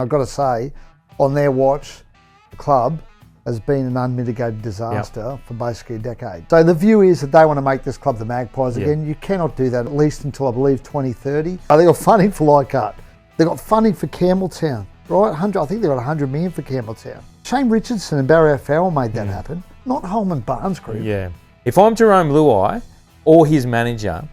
I've got to say, on their watch, the club has been an unmitigated disaster for basically a decade. So the view is that they want to make this club the Magpies again. You cannot do that, at least until I believe 2030. They got funding for Leichhardt. They got funding for Campbelltown, right? I think they got 100 million for Campbelltown. Shane Richardson and Barry O'Farrell made that happen, not Holman Barnes Group. Yeah. If I'm Jarome Luai or his manager,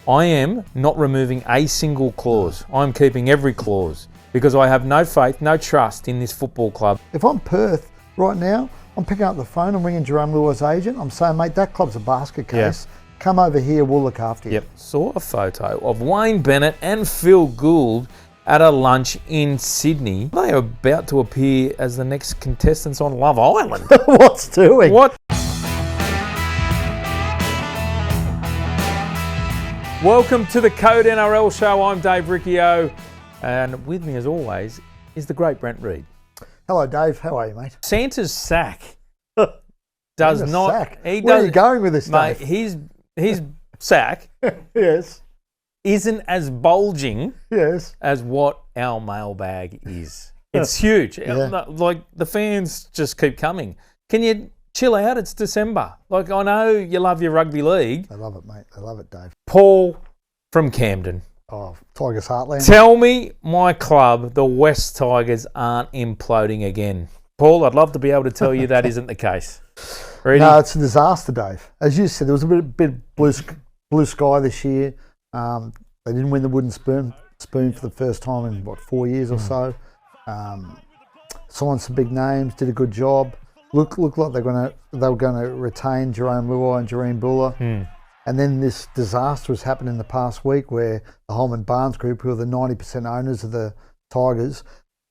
I am not removing a single clause. I'm keeping every clause because I have no faith, no trust in this football club. If I'm Perth right now, I'm picking up the phone and ringing Jarome Luai's agent. I'm saying, mate, that club's a basket case. Come over here, we'll look after you. Saw a photo of Wayne Bennett and Phil Gould at a lunch in Sydney. They are about to appear as the next contestants on Love Island. What's doing? What? Welcome to the Code NRL show. I'm Dave Riccio, and with me as always is the great Brent Reid. Hello, Dave. How are you, mate? Santa's sack does not. Sack. Where are you going with this, mate? Dave? His sack yes isn't as bulging as what our mailbag is. It's huge. Like the fans just keep coming. Can you chill out? It's December. Like, I know you love your rugby league. They love it, mate. They love it, Dave. Paul from Camden. Oh, Tigers Heartland. Tell me my club, the West Tigers, aren't imploding again. Paul, I'd love to be able to tell you that isn't the case. Ready? No, it's a disaster, Dave. As you said, there was a bit blue sky this year. They didn't win the wooden spoon for the first time in, 4 years or so. Signed some big names, did a good job. Looked like they were going to retain Jarome Luai and Jareen Buller. And then this disaster has happened in the past week where the Holman Barnes Group, who are the 90% owners of the Tigers,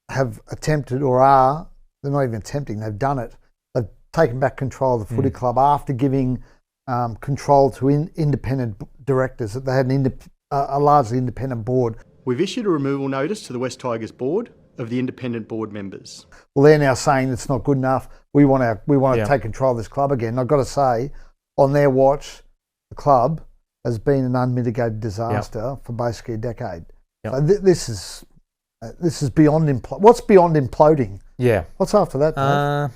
have attempted they're not even attempting, they've done it. They've taken back control of the footy club after giving control to independent directors. They had a largely independent board. We've issued a removal notice to the West Tigers board of the independent board members. Well, they're now saying it's not good enough. We want to take control of this club again. And I've got to say, on their watch, the club has been an unmitigated disaster for basically a decade. So this is beyond what's beyond imploding? Yeah. What's after that, Dave?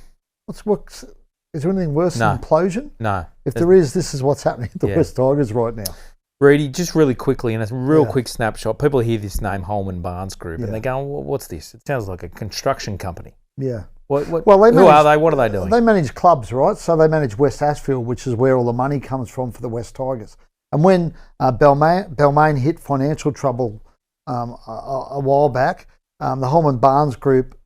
Is there anything worse than implosion? No. If there is, this is what's happening at the West Tigers right now. Reedy, just really quickly, and a quick snapshot. People hear this name, Holman Barnes Group, and they go, what's this? It sounds like a construction company. Yeah. Who are they? What are they doing? They manage clubs, right? So they manage West Ashfield, which is where all the money comes from for the West Tigers. And when Balmain hit financial trouble a while back, the Holman Barnes Group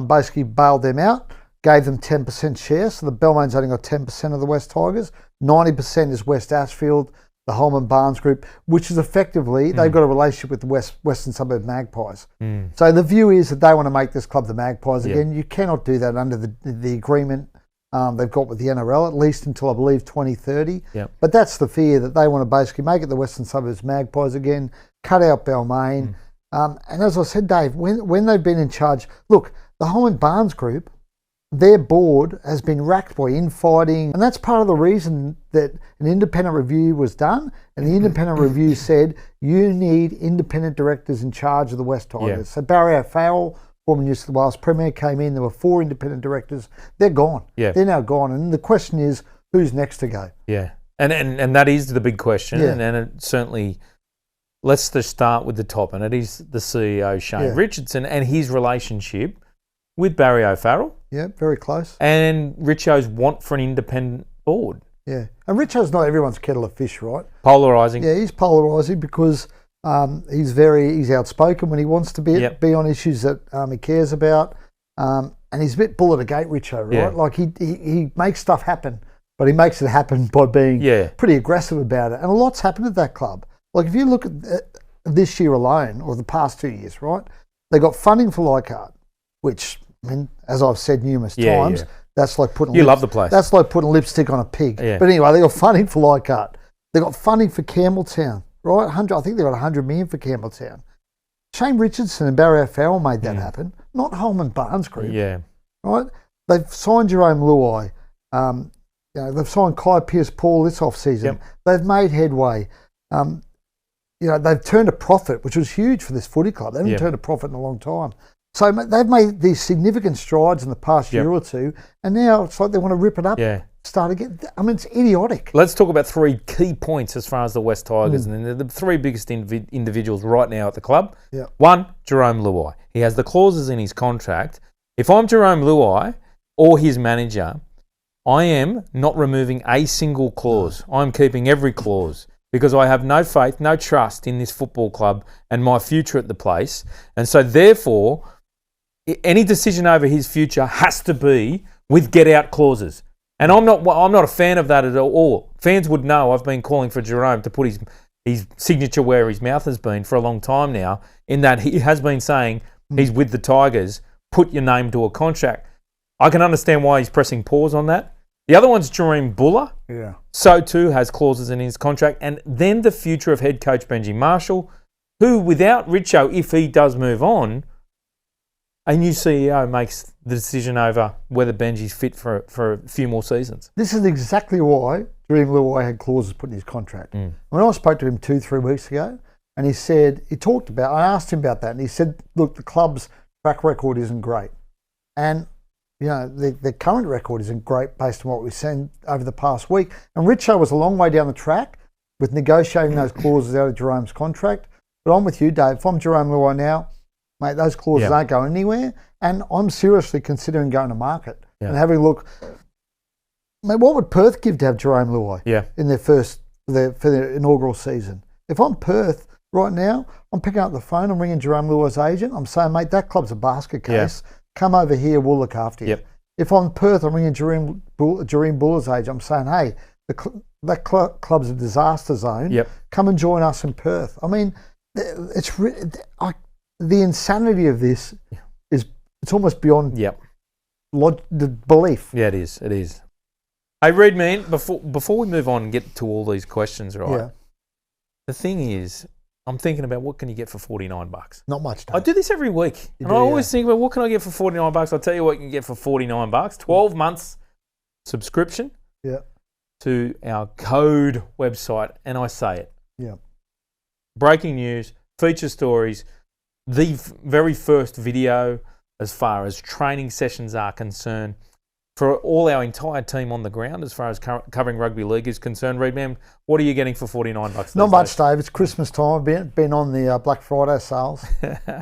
basically bailed them out, gave them 10% share. So the Balmain's only got 10% of the West Tigers. 90% is West Ashfield, the Holman Barnes Group, which is effectively, they've got a relationship with the Western Suburbs Magpies. So the view is that they want to make this club the Magpies again. You cannot do that under the agreement they've got with the NRL, at least until I believe 2030. But that's the fear, that they want to basically make it the Western Suburbs Magpies again, cut out Balmain. And as I said, Dave, when they've been in charge, look, the Holman Barnes Group, their board has been racked by infighting, and that's part of the reason that an independent review was done, and the independent review said you need independent directors in charge of the West Tigers. So Barry O'Farrell, former New South Wales Premier, came in. There were 4 independent directors. They're gone. They're now gone, and the question is, who's next to go? And that is the big question, and it certainly... Let's just start with the top, and it is the CEO, Shane Richardson, and his relationship with Barry O'Farrell. Yeah, very close. And Richo's want for an independent board. Yeah. And Richo's not everyone's kettle of fish, right? Polarising. Yeah, he's polarising because he's outspoken when he wants to be on issues that he cares about. And he's a bit bull at the gate, Richo, right? Yeah. Like he makes stuff happen, but he makes it happen by being pretty aggressive about it. And a lot's happened at that club. Like if you look at this year alone, or the past 2 years, right? They got funding for Leichhardt, which, I mean, as I've said numerous times, that's like putting love the place. That's like putting lipstick on a pig. But anyway, they got funding for Leichhardt. They got funding for Campbelltown, right? I think they got 100 million for Campbelltown. Shane Richardson and Barry O'Farrell made that happen, not Holman Barnes Group. Right? They've signed Jarome Luai. They've signed Kai Pearce-Paul this off-season. They've made headway. They've turned a profit, which was huge for this footy club. They haven't turned a profit in a long time. So they've made these significant strides in the past year or two, and now it's like they want to rip it up. Yeah. Start again. I mean, it's idiotic. Let's talk about three key points as far as the West Tigers, and they're the three biggest individuals right now at the club. Yeah. One, Jarome Luai. He has the clauses in his contract. If I'm Jarome Luai or his manager, I am not removing a single clause. I'm keeping every clause because I have no faith, no trust in this football club and my future at the place. And so therefore, any decision over his future has to be with get-out clauses. And I'm not a fan of that at all. Fans would know I've been calling for Jarome to put his signature where his mouth has been for a long time now, in that he has been saying he's with the Tigers, put your name to a contract. I can understand why he's pressing pause on that. The other one's Jarome Buller. Yeah. So too has clauses in his contract. And then the future of head coach Benji Marshall, who without Richo, if he does move on, a new CEO makes the decision over whether Benji's fit for a few more seasons. This is exactly why Jarome Luai had clauses put in his contract. When I spoke to him 2-3 weeks ago, and he said, I asked him about that, and he said, look, the club's track record isn't great. And, you know, the current record isn't great based on what we've seen over the past week. And Richo was a long way down the track with negotiating those clauses out of Jerome's contract. But I'm with you, Dave. If I'm Jarome Luai now, mate, those clauses aren't going anywhere, and I'm seriously considering going to market and having a look. Mate, what would Perth give to have Jarome Luai in their inaugural season? If I'm Perth right now, I'm picking up the phone, I'm ringing Jarome Luai's agent, I'm saying, mate, that club's a basket case. Come over here, we'll look after you. If I'm Perth, I'm ringing Jarome Buller's agent, I'm saying, hey, that club's a disaster zone. Come and join us in Perth. I mean, the insanity of this it's almost beyond the belief. Yeah, it is. It is. Hey, Reed, man, before we move on and get to all these questions, right? The thing is, I'm thinking about what can you get for $49? Not much. I do this every week. I always think about what can I get for $49? I'll tell you what you can get for $49. 12 months subscription to our Code website, and I say it. Breaking news, feature stories, the very first video as far as training sessions are concerned for all our entire team on the ground as far as covering rugby league is concerned. Reed, man, what are you getting for $49? Not much, Dave. It's Christmas time. I've been on the Black Friday sales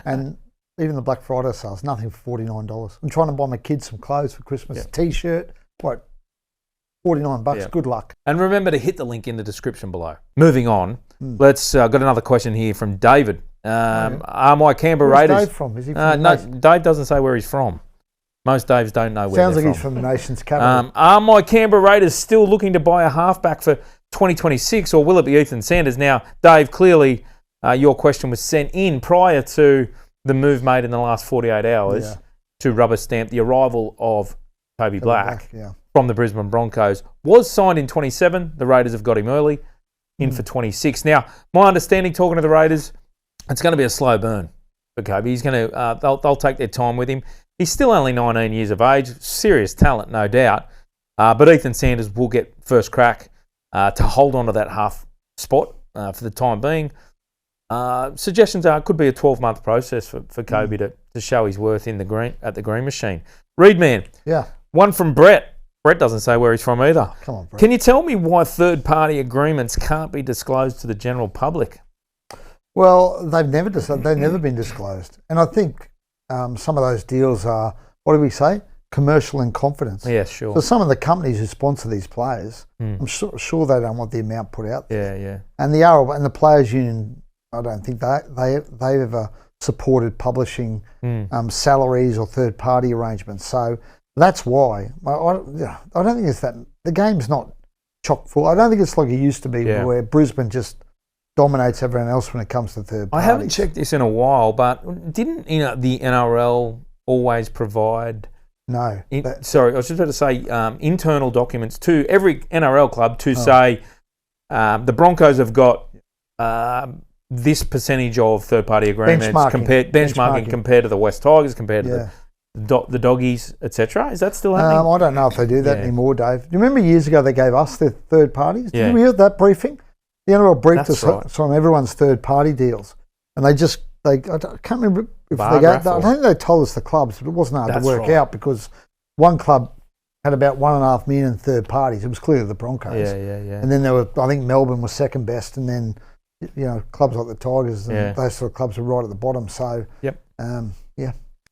and even the Black Friday sales, nothing for $49. I'm trying to buy my kids some clothes for Christmas, a T-shirt, what, $49, good luck. And remember to hit the link in the description below. Moving on, let's got another question here from David. Are my Canberra Raiders... Where's Dave from? Is he from no, Dave doesn't say where he's from. Most Daves don't know where Sounds they're like he's from the nation's capital. Are my Canberra Raiders still looking to buy a halfback for 2026, or will it be Ethan Sanders? Now, Dave, clearly your question was sent in prior to the move made in the last 48 hours to rubber stamp the arrival of Toby Black from the Brisbane Broncos. Was signed in 27. The Raiders have got him early, in for 26. Now, my understanding, talking to the Raiders, it's going to be a slow burn for Kobe. He's going to, they'll take their time with him. He's still only 19 years of age, serious talent, no doubt. But Ethan Sanders will get first crack to hold on to that half spot for the time being. Suggestions are it could be a 12-month process for Kobe to show his worth in the green at the green machine. Reed, man. One from Brett. Brett doesn't say where he's from either. Come on, Brett. Can you tell me why third-party agreements can't be disclosed to the general public? Well, they've never been disclosed. And I think some of those deals are, what do we say? Commercial in confidence. Yeah, sure. So some of the companies who sponsor these players, I'm sure they don't want the amount put out there. Yeah. And the Players Union, I don't think they ever supported publishing salaries or third-party arrangements. So that's why. I don't think it's that. The game's not chock full. I don't think it's like it used to be where Brisbane just dominates everyone else when it comes to third parties. I haven't checked this in a while, but didn't the NRL always provide... No. Sorry, I was just about to say internal documents to every NRL club to say the Broncos have got this percentage of third-party agreements, benchmarking compared to the West Tigers, compared to the Doggies, etc. Is that still happening? I don't know if they do that anymore, Dave. Do you remember years ago they gave us the third parties? Did you hear that briefing? The NRL briefed us on everyone's third-party deals, and I can't remember if bar they go, graph, I or- don't think they told us the clubs, but it wasn't hard That's to work right. out because one club had about 1.5 million in third parties. It was clearly the Broncos. Yeah. And then there were, I think Melbourne was second best, and then clubs like the Tigers and those sort of clubs were right at the bottom. So Yep. yeah.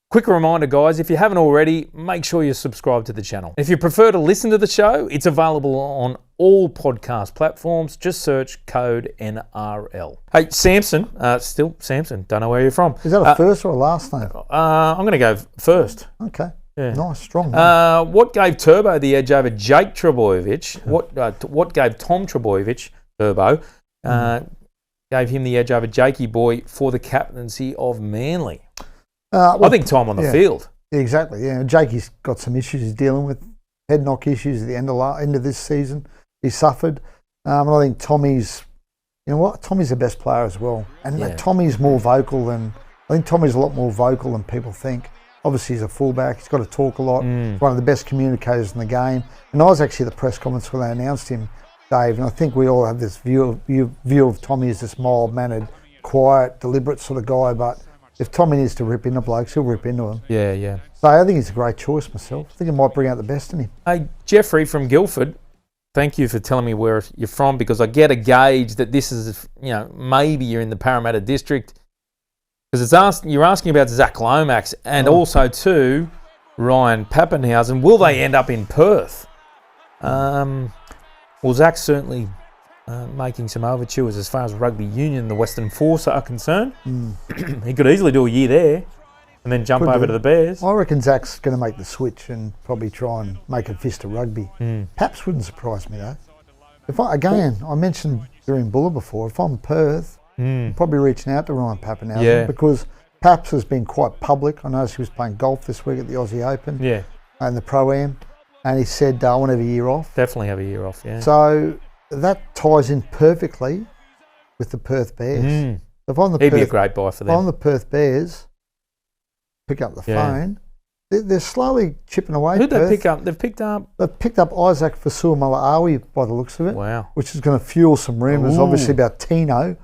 Quick reminder, guys, if you haven't already, make sure you subscribe to the channel. If you prefer to listen to the show, it's available on all podcast platforms. Just search code NRL. Hey, Samson, still Samson, don't know where you're from. Is that a first or a last name? I'm going to go first. Okay. Yeah. Nice, strong. What gave Turbo the edge over Jake Trebojevic? What gave Tom Trebojevic, Turbo, gave him the edge over Jakey Boy for the captaincy of Manly? I think time on the field. Exactly. Yeah, Jakey's got some issues he's dealing with, head knock issues at the end of this season. He suffered, and I think Tommy's. You know what? Tommy's the best player as well, and Tommy's more vocal than I think. Tommy's a lot more vocal than people think. Obviously, he's a fullback. He's got to talk a lot. He's one of the best communicators in the game. And I was actually at the press conference when they announced him, Dave. And I think we all have this view of Tommy as this mild-mannered, quiet, deliberate sort of guy, but if Tommy needs to rip into blokes, he'll rip into them. Yeah. So I think he's a great choice myself. I think it might bring out the best in him. Hey, Jeffrey from Guildford, thank you for telling me where you're from, because I get a gauge that this is, maybe you're in the Parramatta district, because you're asking about Zach Lomax and also too Ryan Papenhuyzen. Will they end up in Perth? Well, Zach's certainly making some overtures as far as Rugby Union, the Western Force are concerned. He could easily do a year there and then jump over to the Bears. I reckon Zach's going to make the switch and probably try and make a fist of rugby. Paps wouldn't surprise me though. I mentioned during Buller before, if I'm Perth, I'm probably reaching out to Ryan Papenhuyzen because Paps has been quite public. I noticed he was playing golf this week at the Aussie Open and the Pro-Am, and he said, I want to have a year off. Definitely have a year off, yeah. So that ties in perfectly with the Perth Bears. If I'm the He'd be a great buy for them. If I'm the Perth Bears, pick up the phone. They're slowly chipping away. Who'd Perth. they pick up? They've picked up Isaac Fa'asuamaleaui by the looks of it. Wow. Which is going to fuel some rumours, obviously, about Tino.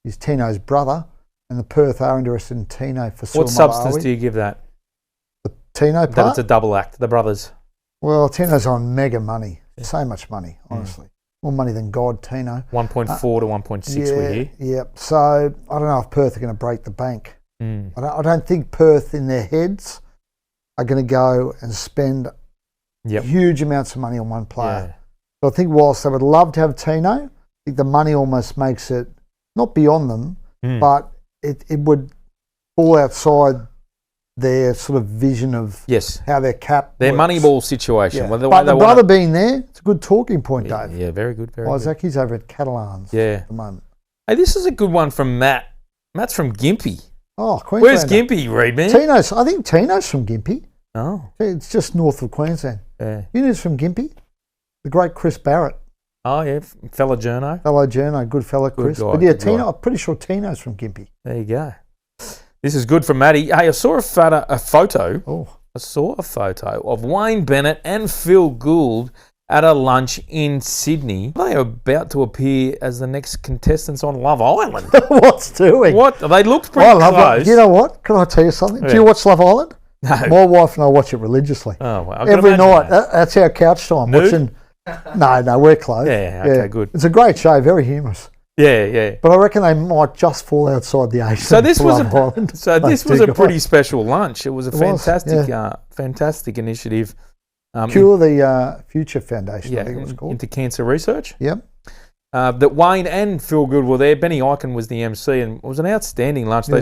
He's Tino's brother, and the Perth are interested in Tino Fa'asuamaleaui. What substance do you give that? The Tino part? That it's a double act, the brothers. Well, Tino's on mega money. So much money, honestly. More money than God, Tino. 1.4 to 1.6 we hear. Yeah. So I don't know if Perth are going to break the bank. I don't think Perth in their heads are going to go and spend huge amounts of money on one player. So I think whilst they would love to have Tino, I think the money almost makes it not beyond them, but it would fall outside their sort of vision of how their cap their works. Moneyball situation. Yeah. But the brother being there, it's a good talking point, Dave. Yeah, very good. Isaac, he's over at Catalans at the moment. Hey, this is a good one from Matt. Matt's from Gympie. Oh, Queensland. Where's Gympie, Reedman? I think Tino's from Gympie. Oh. It's just north of Queensland. Yeah. You know who's from Gympie? The great Chris Barrett. Oh, yeah, fellow journo. Good fella, Chris. Guy, but yeah, Tino, I'm pretty sure Tino's from Gympie. There you go. This is good from Matty. Hey, I saw a photo. I saw a photo of Wayne Bennett and Phil Gould at a lunch in Sydney. They are about to appear as the next contestants on Love Island. What's doing? What? They looked pretty close. You know what? Can I tell you something? Do you watch Love Island? No. My wife and I watch it religiously. Oh, well, every night. That's our couch time. Nude? Watching. No, we're close. Yeah, okay, good. It's a great show, very humorous. Yeah. But I reckon they might just fall outside the age. So this was a pretty special lunch. It was a fantastic initiative. Cure the Future Foundation, I think it was called. Into cancer research. Yep. That Wayne and Phil Gould were there. Benny Eichen was the MC, and it was an outstanding lunch. They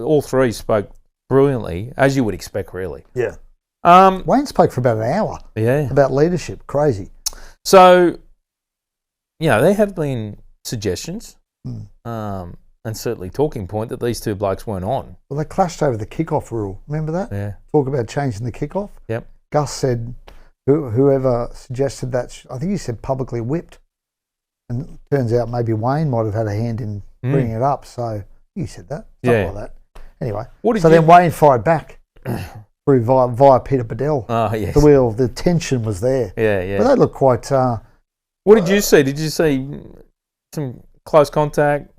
all three spoke brilliantly, as you would expect, really. Yeah. Wayne spoke for about an hour. Yeah. About leadership. Crazy. So, there have been suggestions, and certainly talking point that these two blokes weren't on. Well, they clashed over the kickoff rule. Remember that? Yeah. Talk about changing the kickoff. Yep. Gus said, whoever suggested that, I think he said publicly whipped. And it turns out maybe Wayne might have had a hand in bringing it up. So he said that. Something like that. Anyway. Then Wayne fired back via Peter Bedell. Oh, yes. The tension was there. Yeah. But they look quite... what did you see? Did you see some close contact?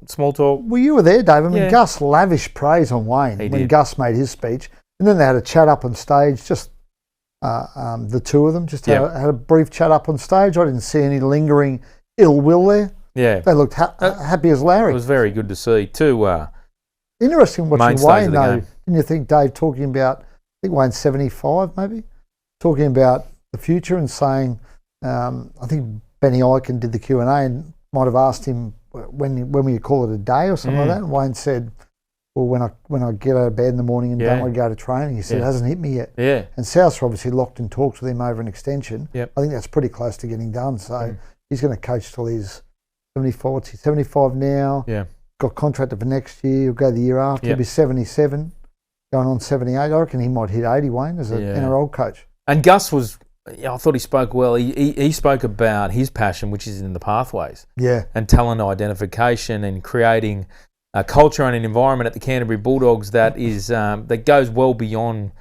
Small talk? Well, you were there, Dave. I mean, Yeah. Gus lavished praise on Wayne He when did. Gus made his speech. And then they had a chat up on stage, just the two of them, just had a brief chat up on stage. I didn't see any lingering ill will there. Yeah. They looked happy as Larry. It was very good to see. Interesting watching mainstays Wayne, of the though. game. Didn't you think, Dave, talking about, I think Wayne's 75 maybe, talking about the future and saying, I think Benny Eichen did the Q&A and might have asked him, when will you call it a day or something like that? And Wayne said, well, when I get out of bed in the morning and don't want to go to training, he said, it hasn't hit me yet. Yeah. And South's obviously locked in talks with him over an extension. Yep. I think that's pretty close to getting done. So he's going to coach till he's 75 now. Yeah. Got contracted for next year. He'll go the year after. He'll be 77, going on 78. I reckon he might hit 80, Wayne, as an NRL coach. And Gus was, I thought he spoke well. He spoke about his passion, which is in the pathways. Yeah. And talent identification and creating a culture and an environment at the Canterbury Bulldogs that is that goes well beyond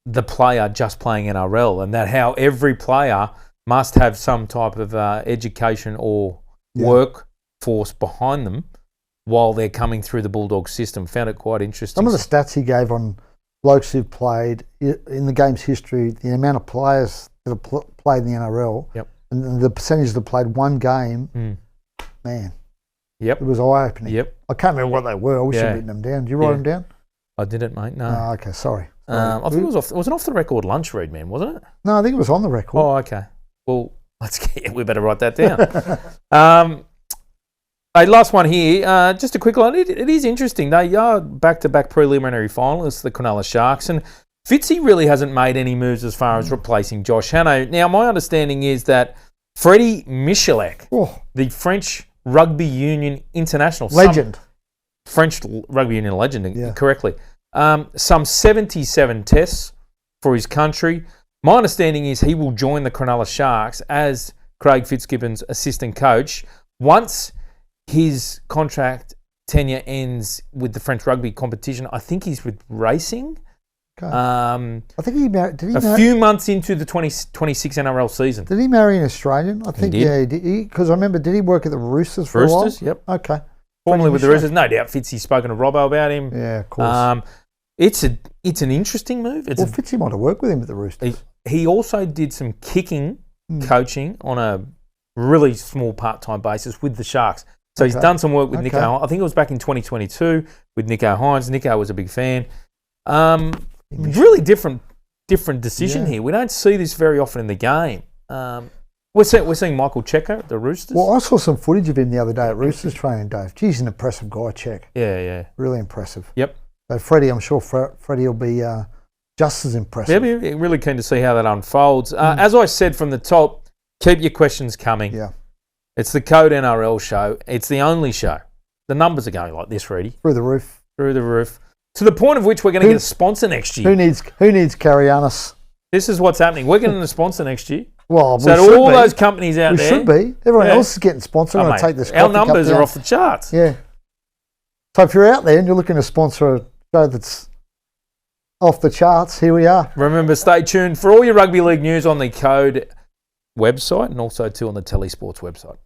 the player just playing NRL, and that how every player must have some type of education or workforce behind them while they're coming through the Bulldogs system. Found it quite interesting. Some of the stats he gave on blokes who've played in the game's history, the amount of players that have played in the NRL, and the percentage that played one game, man. Yep. It was eye-opening. Yep. I can't remember what they were. I wish I'd written them down. Did you write them down? I didn't, mate. No. Oh, okay, sorry. I think it was an off-the-record lunch read, man, wasn't it? No, I think it was on the record. Oh, okay. Well, we better write that down. Hey, last one here. Just a quick one. It is interesting. They are back-to-back preliminary finalists, the Cronulla Sharks, and Fitzy really hasn't made any moves as far as replacing Josh Hannah. Now, my understanding is that Freddie Michalek, the French Rugby Union international legend, French Rugby Union legend, correctly. Some 77 tests for his country. My understanding is he will join the Cronulla Sharks as Craig Fitzgibbon's assistant coach once his contract tenure ends with the French rugby competition. I think he's with Racing. Okay. I think he married. A few months into the 2026 NRL season. Did he marry an Australian? I think he did. Because I remember, did he work at the Roosters for a while? Roosters, yep. Okay. Formerly with the Roosters. No doubt Fitzy's spoken to Robbo about him. Yeah, of course. It's an interesting move. Fitzy might have worked with him at the Roosters. He also did some kicking coaching on a really small part-time basis with the Sharks. So he's done some work with Nico. I think it was back in 2022 with Nico Hines. Nico was a big fan. Really different decision here. We don't see this very often in the game. We're seeing Michael Checker at the Roosters. Well, I saw some footage of him the other day at Roosters training, Dave. Geez, an impressive guy, Check. Yeah. Really impressive. Yep. So Freddie, I'm sure Freddie will be just as impressive. Yeah, be really keen to see how that unfolds. As I said from the top, keep your questions coming. Yeah. It's the Code NRL show. It's the only show. The numbers are going like this, Reedy. Through the roof. Through the roof. To the point of which we're going to get a sponsor next year. Who needs Carianis? This is what's happening. We're getting a sponsor next year. Well, so to all those companies out there. We should be. Everyone else is getting sponsored. I'm going to take this. Our numbers are off the charts. Yeah. So if you're out there and you're looking to sponsor a show that's off the charts, here we are. Remember, stay tuned for all your rugby league news on the Code website and also too on the Telesports website.